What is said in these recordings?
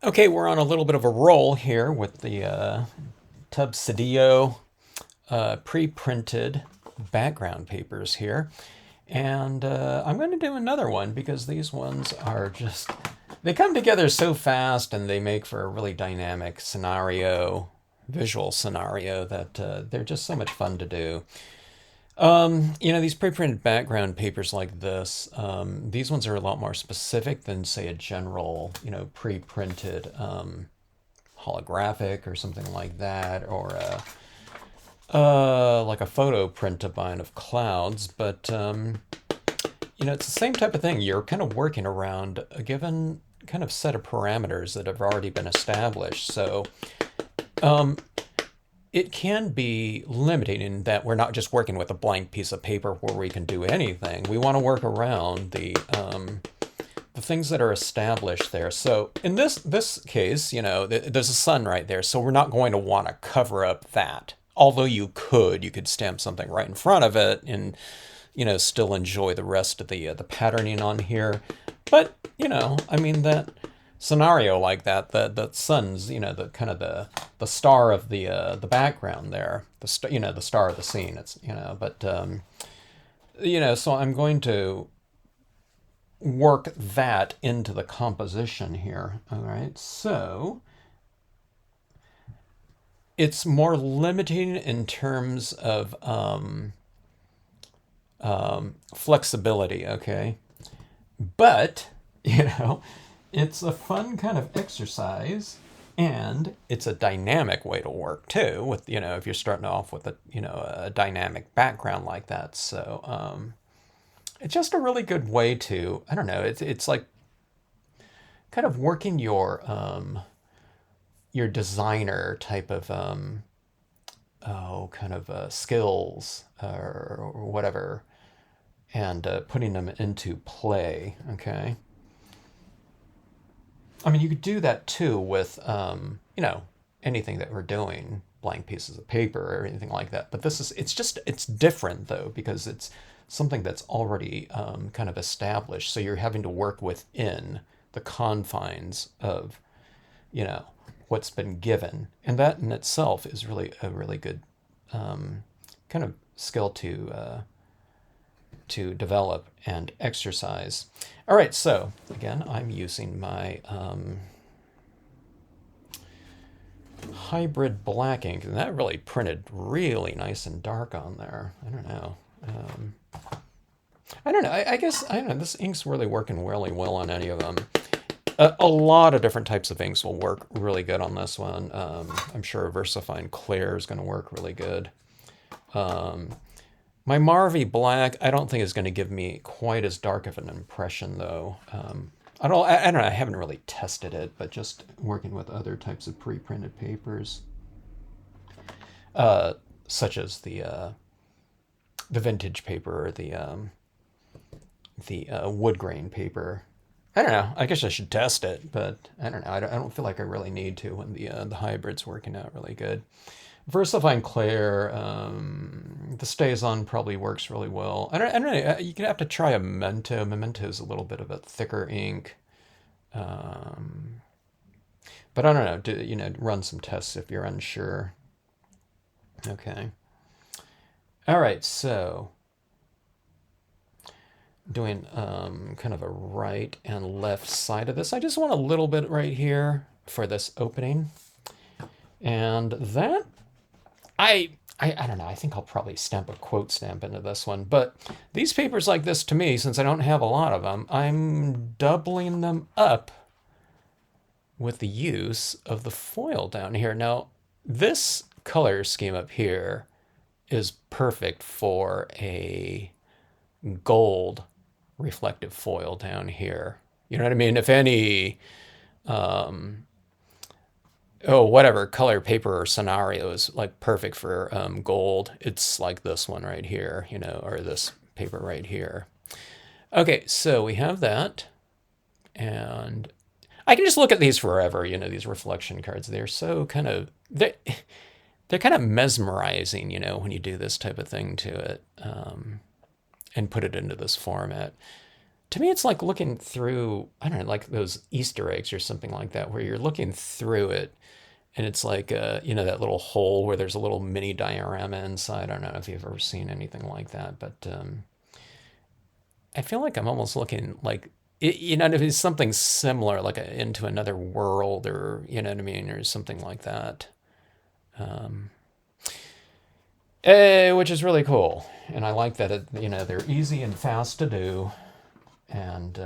Okay, we're on a little bit of a roll here with the Tubb-Sedillo pre-printed background papers here. And I'm going to do another one because these ones are just, they come together so fast and they make for a really dynamic scenario, visual scenario that they're just so much fun to do. These pre-printed background papers like this, these ones are a lot more specific than, say, a general, pre-printed holographic or something like that, or like a photo print of mine of clouds. But it's the same type of thing. You're kind of working around a given kind of set of parameters that have already been established. So it can be limiting in that we're not just working with a blank piece of paper where we can do anything. We want to work around the things that are established there. So in this case, there's a sun right there, so we're not going to want to cover up that. Although you could stamp something right in front of it and still enjoy the rest of the patterning on here. But I mean that scenario like that, the sun's the kind of the star of the background there, the star of the scene. It's but so I'm going to work that into the composition here. All right, so it's more limiting in terms of flexibility, okay? But, it's a fun kind of exercise and it's a dynamic way to work too with, if you're starting off with a dynamic background like that. So, it's just a really good way to, I don't know, it's like kind of working your designer type of kind of skills or whatever, and putting them into play. Okay, I mean you could do that too with anything that we're doing, blank pieces of paper or anything like that. But it's different though because it's something that's already kind of established. So you're having to work within the confines of you know what's been given, and that in itself is really a really good kind of skill to develop and exercise. All right, so again, I'm using my hybrid black ink, and that really printed really nice and dark on there. I don't know. I don't know. I guess I don't know. This ink's really working really well on any of them. A lot of different types of inks will work really good on this one. I'm sure VersaFine Clear is going to work really good. My Marvy Black, I don't think is going to give me quite as dark of an impression, though. I don't know. I haven't really tested it, but just working with other types of pre-printed papers, such as the vintage paper or the wood grain paper. I don't know. I guess I should test it, but I don't know. I don't feel like I really need to when the hybrid's working out really good. VersaFine Clair, the stays on probably works really well. I don't know. You could have to try a Memento. Memento is a little bit of a thicker ink, but I don't know. Run some tests if you're unsure. Okay. All right. So doing kind of a right and left side of this. I just want a little bit right here for this opening. And that, I don't know, I think I'll probably stamp a quote stamp into this one. But these papers like this, to me, since I don't have a lot of them, I'm doubling them up with the use of the foil down here. Now, this color scheme up here is perfect for a gold reflective foil down here. You know what I mean? If any, whatever color paper or scenario is like perfect for gold, it's like this one right here, or this paper right here. Okay, so we have that. And I can just look at these forever, these reflection cards. They're so kind of, they're kind of mesmerizing, when you do this type of thing to it and put it into this format. To me, it's like looking through, I don't know, like those Easter eggs or something like that, where you're looking through it and it's like, you know, that little hole where there's a little mini diorama inside. I don't know if you've ever seen anything like that, but I feel like I'm almost looking like, you know, if it's something similar, like into another world or, you know what I mean, or something like that. Um, which is really cool. And I like that, you know, they're easy and fast to do. And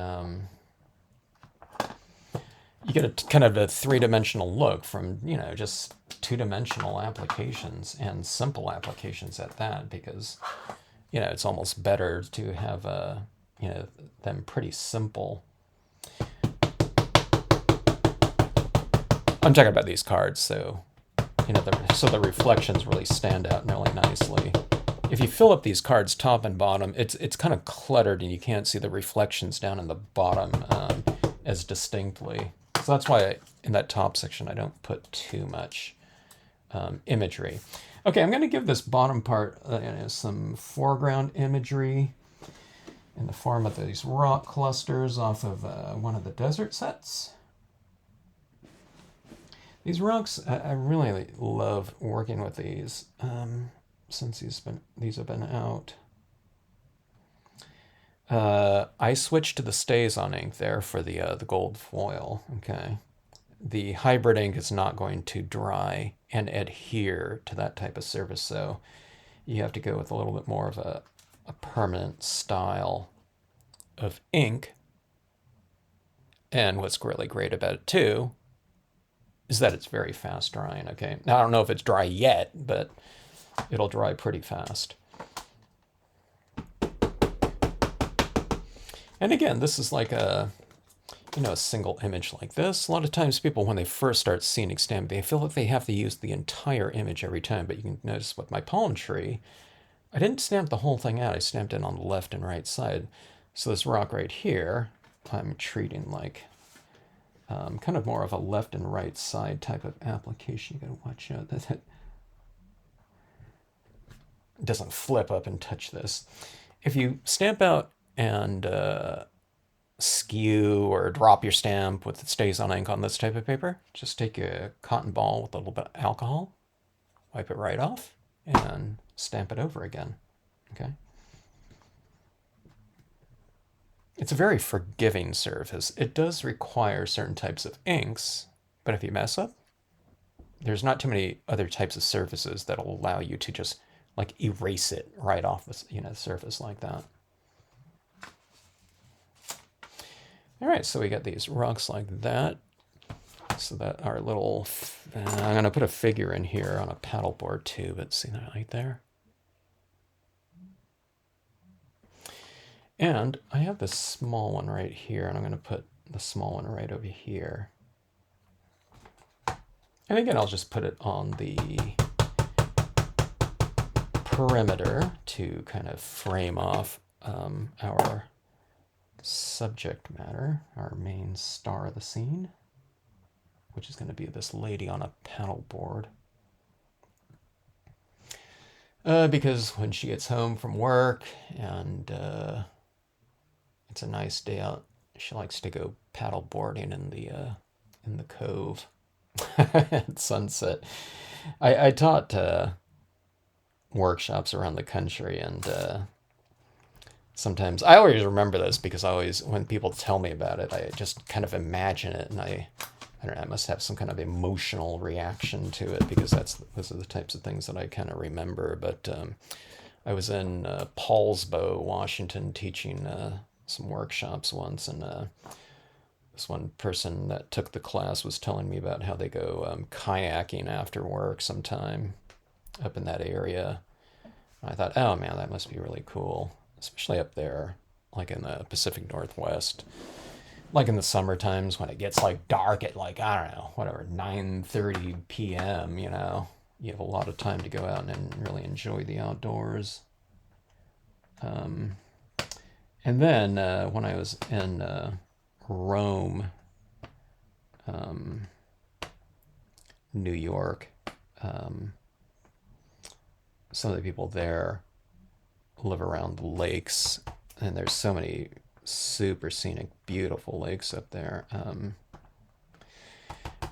you get a kind of a three-dimensional look from, you know, just two-dimensional applications and simple applications at that, because, you know, it's almost better to have, you know, them pretty simple. I'm talking about these cards, so, you know, so the reflections really stand out really nicely. If you fill up these cards top and bottom, it's kind of cluttered and you can't see the reflections down in the bottom as distinctly. So that's why in that top section I don't put too much imagery. Okay, I'm going to give this bottom part some foreground imagery in the form of these rock clusters off of one of the desert sets. These rocks, I really love working with these since these have been out. I switched to the StazOn ink there for the gold foil. Okay, the hybrid ink is not going to dry and adhere to that type of surface, so you have to go with a little bit more of a permanent style of ink. And what's really great about it too is that it's very fast drying. Okay, now I don't know if it's dry yet, but it'll dry pretty fast. And again, this is like a, you know, a single image like this. A lot of times people, when they first start scenic stamping, they feel like they have to use the entire image every time. But you can notice with my palm tree, I didn't stamp the whole thing out. I stamped it on the left and right side. So this rock right here, I'm treating like kind of more of a left and right side type of application. You gotta watch out that it doesn't flip up and touch this. If you stamp out and skew or drop your stamp with the StazOn ink on this type of paper, just take a cotton ball with a little bit of alcohol, wipe it right off, and stamp it over again. Okay. It's a very forgiving surface. It does require certain types of inks, but if you mess up, there's not too many other types of surfaces that'll allow you to just like erase it right off the, you know, surface like that. All right, so we got these rocks like that. So that our little, I'm gonna put a figure in here on a paddleboard too, but see that right there? And I have this small one right here, and I'm gonna put the small one right over here. And again, I'll just put it on the perimeter to kind of frame off our subject matter, our main star of the scene, which is going to be this lady on a paddleboard. Because when she gets home from work and it's a nice day out, she likes to go paddleboarding in the cove at sunset. I taught workshops around the country, and sometimes I always remember this because I always, when people tell me about it, I just kind of imagine it, and I don't know, I must have some kind of emotional reaction to it because those are the types of things that I kind of remember. But I was in Paulsbo, Washington, teaching some workshops once, and this one person that took the class was telling me about how they go kayaking after work sometime up in that area. And I thought, oh man, that must be really cool, especially up there, like in the Pacific Northwest. Like in the summer times when it gets like dark at like, I don't know, whatever, 9:30 p.m., you know, you have a lot of time to go out and really enjoy the outdoors. And then when I was in Rome, New York, some of the people there live around the lakes, and there's so many super scenic, beautiful lakes up there.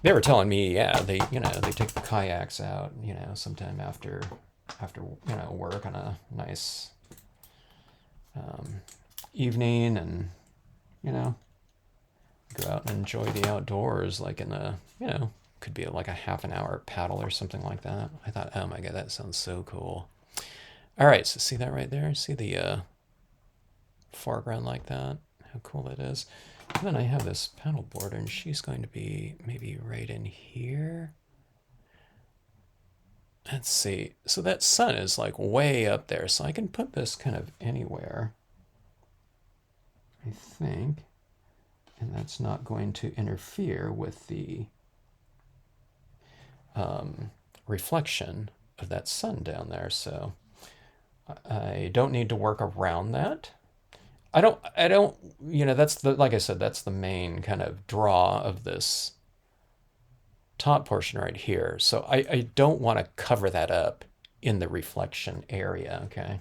They were telling me, yeah, they take the kayaks out, sometime after work on a nice evening, and you know, go out and enjoy the outdoors, like in a, could be like a half an hour paddle or something like that. I thought, oh my God, that sounds so cool. All right, so see that right there? See the foreground like that? How cool that is. And then I have this paddle board, and she's going to be maybe right in here. Let's see. So that sun is like way up there, so I can put this kind of anywhere, I think. And that's not going to interfere with the reflection of that sun down there. So I don't need to work around that. I don't, that's the, like I said, that's the main kind of draw of this top portion right here. So I don't want to cover that up in the reflection area, okay?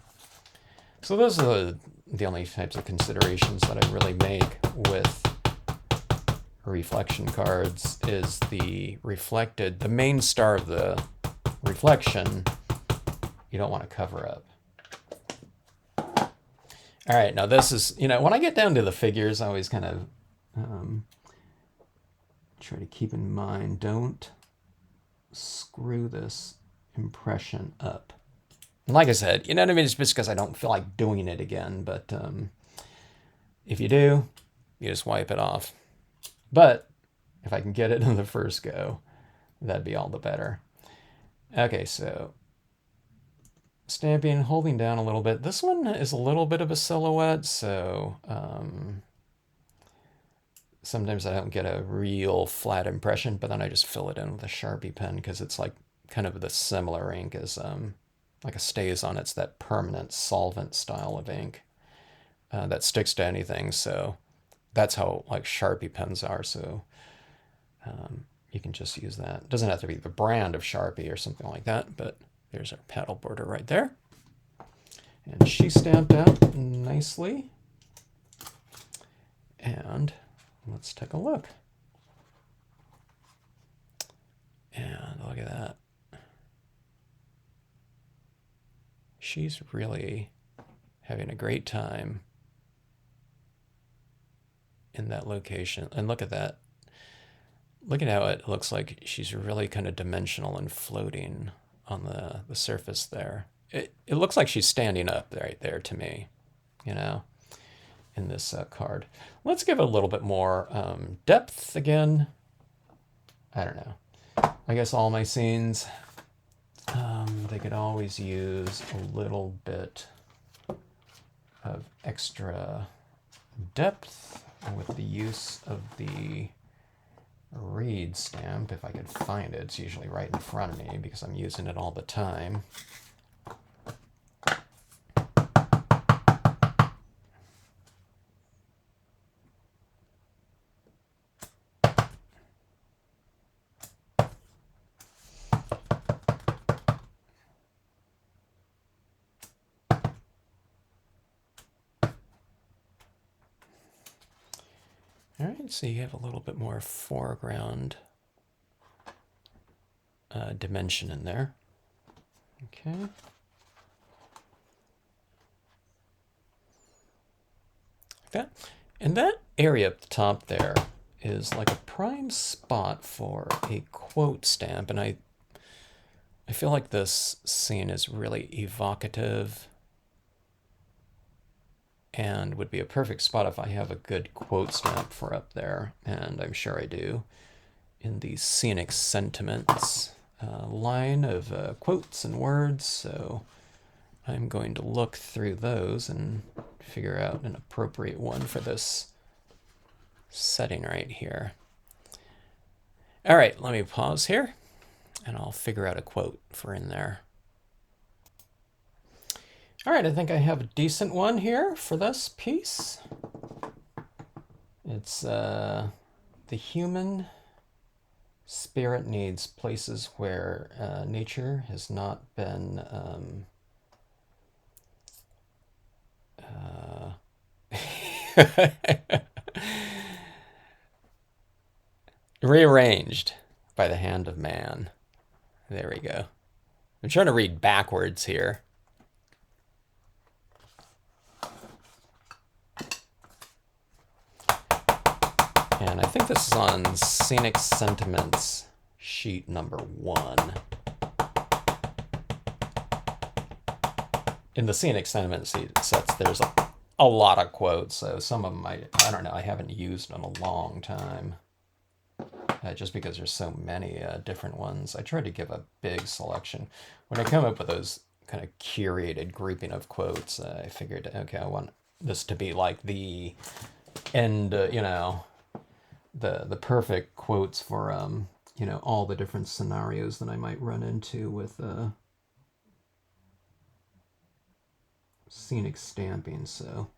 So those are the only types of considerations that I really make with reflection cards, is the main star of the reflection, you don't want to cover up. All right, now this is, when I get down to the figures, I always kind of try to keep in mind, don't screw this impression up. And like I said, you know what I mean? It's just because I don't feel like doing it again, but if you do, you just wipe it off. But if I can get it in the first go, that'd be all the better. Okay, so stamping, holding down a little bit. This one is a little bit of a silhouette, so sometimes I don't get a real flat impression, but then I just fill it in with a Sharpie pen because it's like kind of the similar ink as like a StazOn. It's that permanent solvent style of ink that sticks to anything. So that's how like Sharpie pens are. So you can just use that. It doesn't have to be the brand of Sharpie or something like that, but there's our paddle border right there. And she stamped out nicely. And let's take a look. And look at that. She's really having a great time in that location. And look at that. Look at how it looks like she's really kind of dimensional and floating on the surface there. It looks like she's standing up right there to me, in this card. Let's give it a little bit more depth again. I don't know. I guess all my scenes, they could always use a little bit of extra depth with the use of the reed stamp, if I could find it. It's usually right in front of me because I'm using it all the time. All right, so you have a little bit more foreground dimension in there. Okay. Like that. And that area up the top there is like a prime spot for a quote stamp. And I feel like this scene is really evocative and would be a perfect spot if I have a good quote stamp for up there, and I'm sure I do, in the scenic sentiments line of quotes and words. So I'm going to look through those and figure out an appropriate one for this setting right here. All right, let me pause here and I'll figure out a quote for in there. All right, I think I have a decent one here for this piece. It's the human spirit needs places where nature has not been Rearranged by the hand of man. There we go. I'm trying to read backwards here. And I think this is on Scenic Sentiments sheet number 1. In the Scenic Sentiments sets, there's a lot of quotes, so some of them I don't know, I haven't used in a long time. Just because there's so many different ones. I tried to give a big selection. When I come up with those kind of curated grouping of quotes, I figured, okay, I want this to be like the end, the perfect quotes for all the different scenarios that I might run into with scenic stamping. So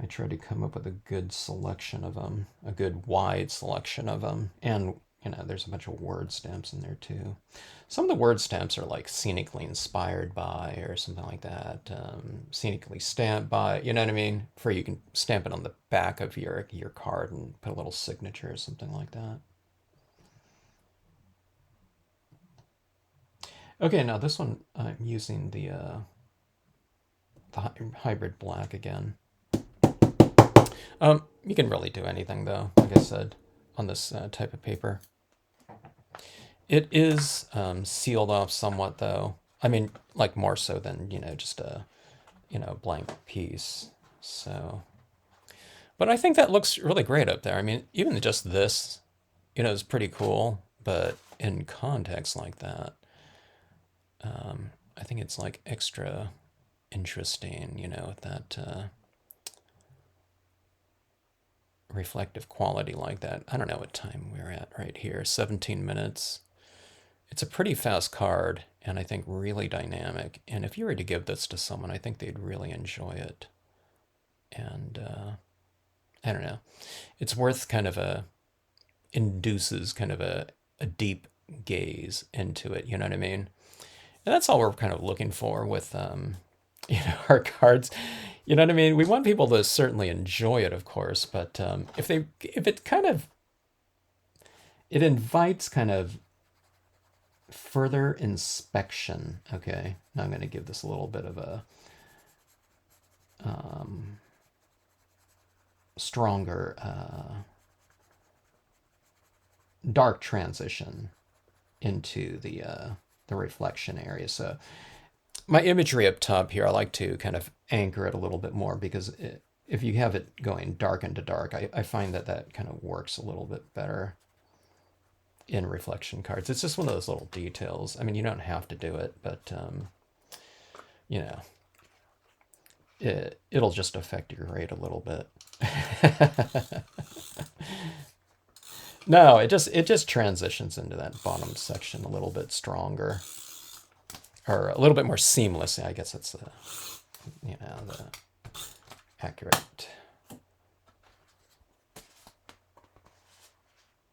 I tried to come up with a good selection of them, a good wide selection of them, and there's a bunch of word stamps in there too. Some of the word stamps are like scenically inspired by or something like that, scenically stamped by, you know what I mean? For you can stamp it on the back of your card and put a little signature or something like that. Okay, now this one I'm using the hybrid black again. You can really do anything though, like I said, on this type of paper. It is sealed off somewhat though. I mean, like more so than, just a, blank piece. So, but I think that looks really great up there. I mean, even just this, is pretty cool, but in context like that, I think it's like extra interesting, with that reflective quality like that. I don't know what time we're at right here, 17 minutes. It's a pretty fast card, and I think really dynamic. And if you were to give this to someone, I think they'd really enjoy it. And I don't know. It's worth induces kind of a deep gaze into it, you know what I mean? And that's all we're kind of looking for with our cards. You know what I mean? We want people to certainly enjoy it, of course, but if it invites kind of further inspection. Okay, now I'm going to give this a little bit of a stronger dark transition into the reflection area. So my imagery up top here, I like to kind of anchor it a little bit more because if you have it going dark into dark, I find that kind of works a little bit better in reflection cards. It's just one of those little details. I mean, you don't have to do it, but it'll just affect your grade a little bit. No, it just transitions into that bottom section a little bit stronger, or a little bit more seamless. I guess that's the accurate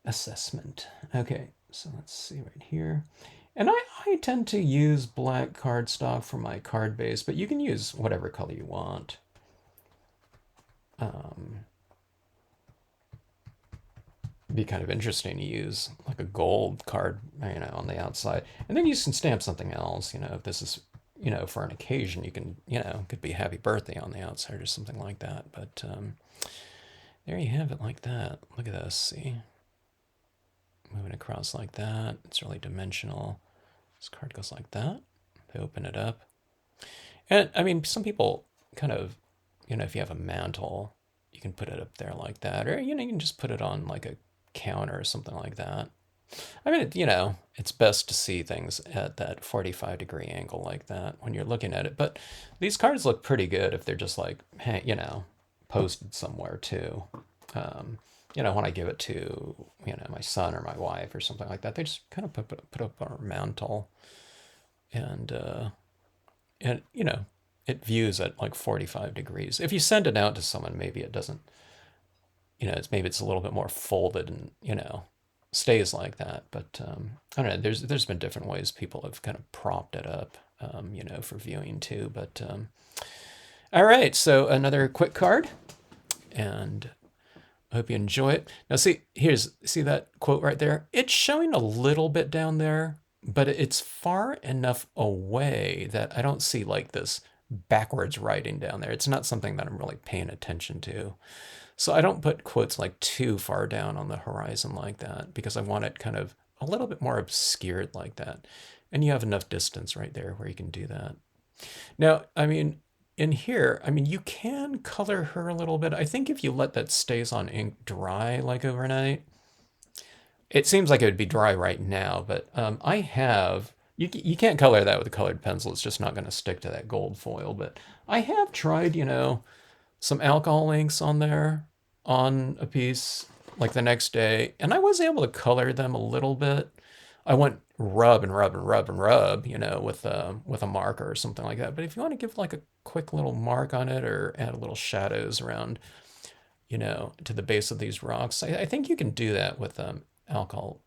assessment. Okay, so let's see right here. And I tend to use black cardstock for my card base, but you can use whatever color you want. Be kind of interesting to use like a gold card, on the outside. And then you can stamp something else, if this is, for an occasion, you can, could be happy birthday on the outside or something like that. But there you have it like that. Look at this, see? Moving across like that. It's really dimensional. This card goes like that. They open it up. And I mean, some people kind of, if you have a mantle, you can put it up there like that. Or, you can just put it on like a counter or something like that. I mean, it's best to see things at that 45-degree angle like that when you're looking at it. But these cards look pretty good if they're just like, hey, posted somewhere too. When I give it to, my son or my wife or something like that, they just kind of put up on a mantle, and it views at like 45 degrees. If you send it out to someone, maybe it doesn't, maybe it's a little bit more folded and, stays like that. But I don't know, there's been different ways people have kind of propped it up, for viewing too. But all right, so another quick card. And I hope you enjoy it. Now see that quote right there? It's showing a little bit down there, but it's far enough away that I don't see like this backwards writing down there. It's not something that I'm really paying attention to. So I don't put quotes like too far down on the horizon like that because I want it kind of a little bit more obscured like that. And you have enough distance right there where you can do that. Now, I mean, in here, I mean, you can color her a little bit. I think if you let that stays on ink dry like overnight, it seems like it would be dry right now, but I have, you can't color that with a colored pencil. It's just not going to stick to that gold foil. But I have tried, you know, some alcohol inks on there on a piece like the next day, and I was able to color them a little bit. I went rub and rub and rub and rub, you know, with a marker or something like that. But if you want to give like a quick little mark on it or add a little shadows around, you know, to the base of these rocks, I think you can do that with alcohol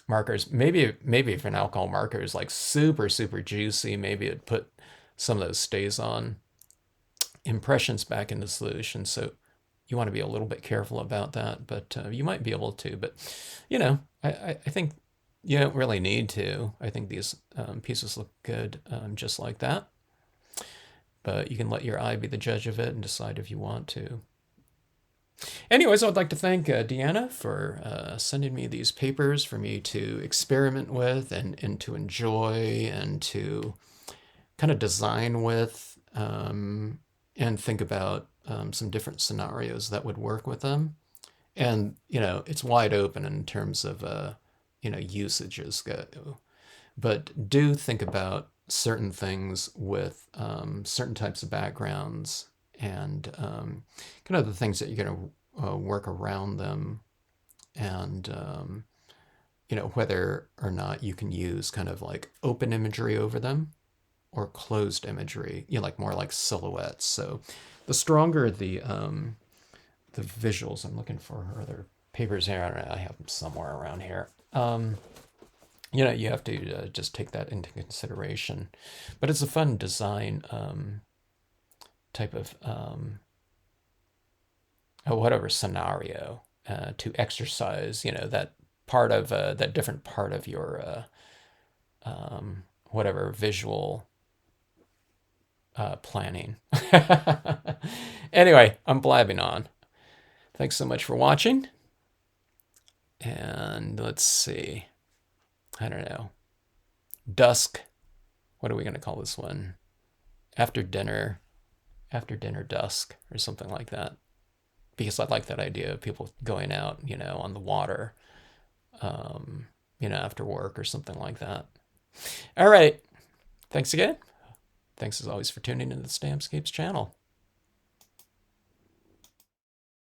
markers. Maybe if an alcohol marker is like super juicy, maybe it'd put some of those stays on impressions back into solution. So you want to be a little bit careful about that, but you might be able to. But you know, I think you don't really need to. I think these pieces look good just like that. But you can let your eye be the judge of it and decide if you want to. Anyways, I would like to thank Deanna for sending me these papers for me to experiment with and to enjoy and to kind of design with and think about some different scenarios that would work with them. And, you know, it's wide open in terms of, you know, usages go. But do think about certain things with certain types of backgrounds and kind of the things that you're going to work around them and, you know, whether or not you can use kind of like open imagery over them or closed imagery, you know, like more like silhouettes. So the stronger the visuals, I'm looking for her other papers here. I don't know, I have them somewhere around here. You know, you have to just take that into consideration. But it's a fun design type of whatever scenario to exercise, you know, that part of that different part of your whatever visual planning. Anyway, I'm blabbing on. Thanks so much for watching. And let's see. I don't know. Dusk. What are we going to call this one? After dinner dusk or something like that. Because I like that idea of people going out, you know, on the water, you know, after work or something like that. All right. Thanks again. Thanks as always for tuning into the Stampscapes channel.